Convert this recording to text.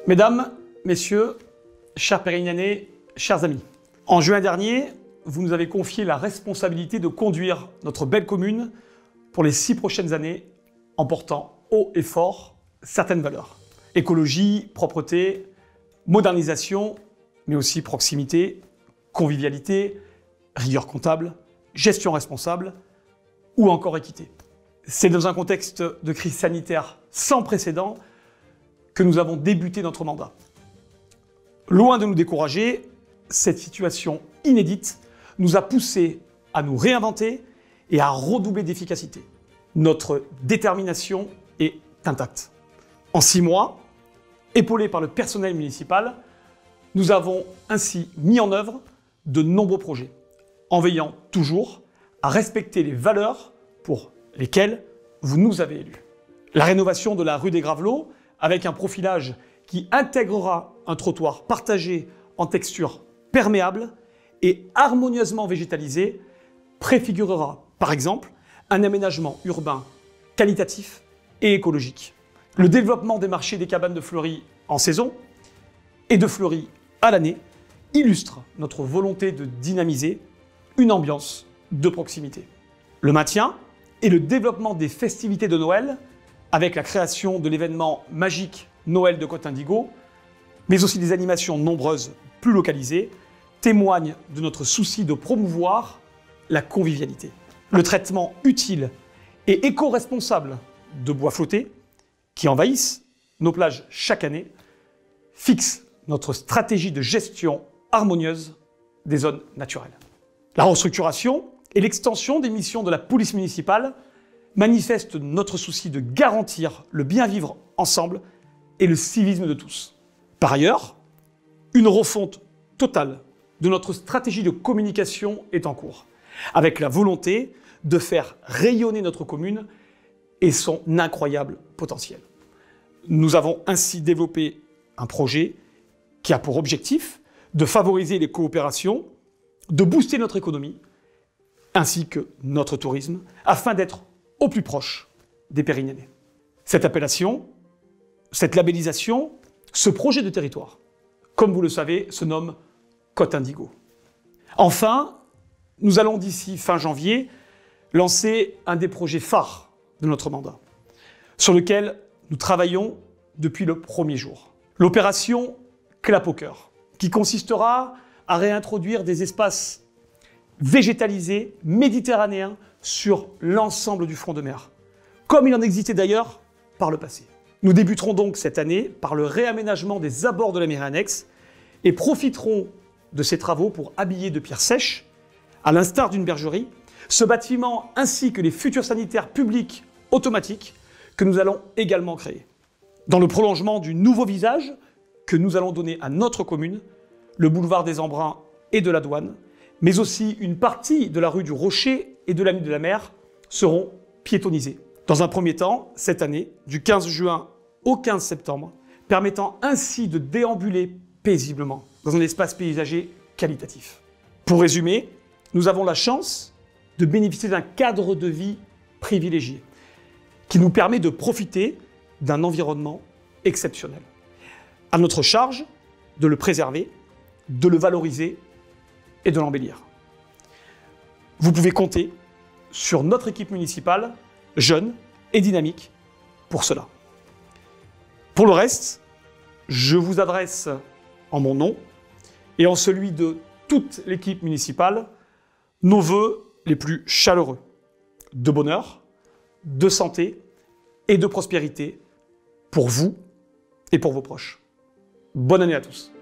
Mesdames, Messieurs, chers Pérignanais, chers amis, en juin dernier, vous nous avez confié la responsabilité de conduire notre belle commune pour les 6 prochaines années en portant haut et fort certaines valeurs. Écologie, propreté, modernisation, mais aussi proximité, convivialité, rigueur comptable, gestion responsable ou encore équité. C'est dans un contexte de crise sanitaire sans précédent que nous avons débuté notre mandat. Loin de nous décourager, cette situation inédite nous a poussés à nous réinventer et à redoubler d'efficacité. Notre détermination est intacte. En 6 mois, épaulés par le personnel municipal, nous avons ainsi mis en œuvre de nombreux projets, en veillant toujours à respecter les valeurs pour lesquelles vous nous avez élus. La rénovation de la rue des Gravelots, avec un profilage qui intégrera un trottoir partagé en texture perméable et harmonieusement végétalisé, préfigurera, par exemple, un aménagement urbain qualitatif et écologique. Le développement des marchés des cabanes de Fleury en saison et de Fleury à l'année illustre notre volonté de dynamiser une ambiance de proximité. Le maintien et le développement des festivités de Noël, avec la création de l'événement magique Noël de Côte-Indigo, mais aussi des animations nombreuses plus localisées, témoignent de notre souci de promouvoir la convivialité. Le traitement utile et éco-responsable de bois flottés, qui envahissent nos plages chaque année, fixe notre stratégie de gestion harmonieuse des zones naturelles. La restructuration et l'extension des missions de la police municipale manifestent notre souci de garantir le bien vivre ensemble et le civisme de tous. Par ailleurs, une refonte totale de notre stratégie de communication est en cours, avec la volonté de faire rayonner notre commune et son incroyable potentiel. Nous avons ainsi développé un projet qui a pour objectif de favoriser les coopérations, de booster notre économie, ainsi que notre tourisme, afin d'être au plus proche des Pérignanais. Cette appellation, cette labellisation, ce projet de territoire, comme vous le savez, se nomme Côte-Indigo. Enfin, nous allons d'ici fin janvier lancer un des projets phares de notre mandat, sur lequel nous travaillons depuis le premier jour. L'opération Clap au cœur, qui consistera à réintroduire des espaces végétalisés méditerranéens sur l'ensemble du front de mer, comme il en existait d'ailleurs par le passé. Nous débuterons donc cette année par le réaménagement des abords de la mairie annexe et profiterons de ces travaux pour habiller de pierres sèches, à l'instar d'une bergerie, ce bâtiment ainsi que les futurs sanitaires publics automatiques que nous allons également créer. Dans le prolongement du nouveau visage que nous allons donner à notre commune, le boulevard des Embruns et de la Douane, mais aussi une partie de la rue du Rocher et de l'avenue de la Mer seront piétonnisés. Dans un premier temps, cette année, du 15 juin au 15 septembre, permettant ainsi de déambuler paisiblement dans un espace paysager qualitatif. Pour résumer, nous avons la chance de bénéficier d'un cadre de vie privilégié qui nous permet de profiter d'un environnement exceptionnel. À notre charge de le préserver, de le valoriser et de l'embellir. Vous pouvez compter sur notre équipe municipale, jeune et dynamique, pour cela. Pour le reste, je vous adresse en mon nom et en celui de toute l'équipe municipale nos vœux les plus chaleureux, de bonheur, de santé et de prospérité pour vous et pour vos proches. Bonne année à tous.